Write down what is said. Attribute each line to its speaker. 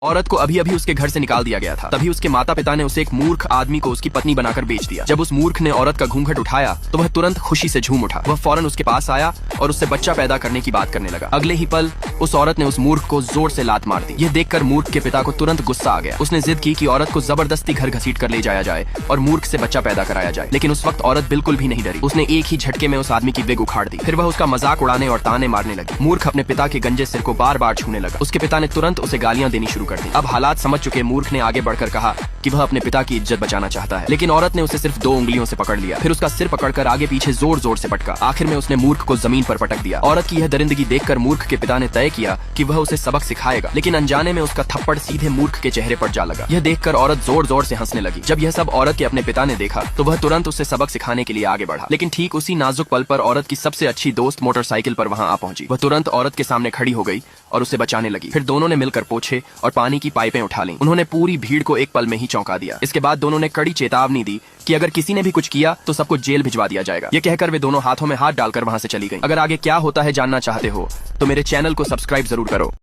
Speaker 1: औरत को अभी अभी उसके घर से निकाल दिया गया था। तभी उसके माता पिता ने उसे एक मूर्ख आदमी को उसकी पत्नी बनाकर बेच दिया। जब उस मूर्ख ने औरत का घूंघट उठाया तो वह तुरंत खुशी से झूम उठा। वह फौरन उसके पास आया और उससे बच्चा पैदा करने की बात करने लगा। अगले ही पल उस औरत ने उस मूर्ख को जोर से लात मार दी। यह देखकर मूर्ख के पिता को तुरंत गुस्सा आ गया। उसने जिद की कि औरत को जबरदस्ती घर घसीट कर ले जाया जाए और मूर्ख से बच्चा पैदा कराया जाए। लेकिन उस वक्त औरत बिल्कुल भी नहीं डरी। उसने एक ही झटके में उस आदमी की विग उखाड़ दी। फिर वह उसका मजाक उड़ाने और ताने मारने लगी। मूर्ख अपने पिता के गंजे सिर को बार बार छूने लगा। उसके पिता ने तुरंत उसे गालियां देनी शुरू कर दी। अब हालात समझ चुके मूर्ख ने आगे बढ़कर कहा कि वह अपने पिता की इज्जत बचाना चाहता है। लेकिन औरत ने उसे सिर्फ 2 उंगलियों से पकड़ लिया। फिर उसका सिर पकड़कर आगे पीछे जोर जोर से पटका। आखिर में उसने मूर्ख को जमीन पर पटक दिया। औरत की यह दरिंदगी देखकर मूर्ख के पिता ने तय किया कि वह उसे सबक सिखाएगा। लेकिन अनजाने में उसका थप्पड़ सीधे मूर्ख के चेहरे पर जा लगा। यह देखकर औरत जोर जोर से हंसने लगी। जब यह सब औरत के अपने पिता ने देखा तो वह तुरंत उसे सबक सिखाने के लिए आगे बढ़ा। लेकिन ठीक उसी नाजुक पल पर औरत की सबसे अच्छी दोस्त मोटरसाइकिल पर वहां आ पहुंची। वह तुरंत औरत के सामने खड़ी हो गई और उसे बचाने लगी। फिर दोनों ने मिलकर पोछे और पानी की पाइपें उठा लीं। उन्होंने पूरी भीड़ को एक पल में ही चौंका दिया। इसके बाद दोनों ने कड़ी चेतावनी दी कि अगर किसी ने भी कुछ किया तो सबको जेल भिजवा दिया जाएगा। ये कहकर वे दोनों हाथों में हाथ डालकर वहां से चली गईं। अगर आगे क्या होता है जानना चाहते हो तो मेरे चैनल को सब्सक्राइब जरूर करो।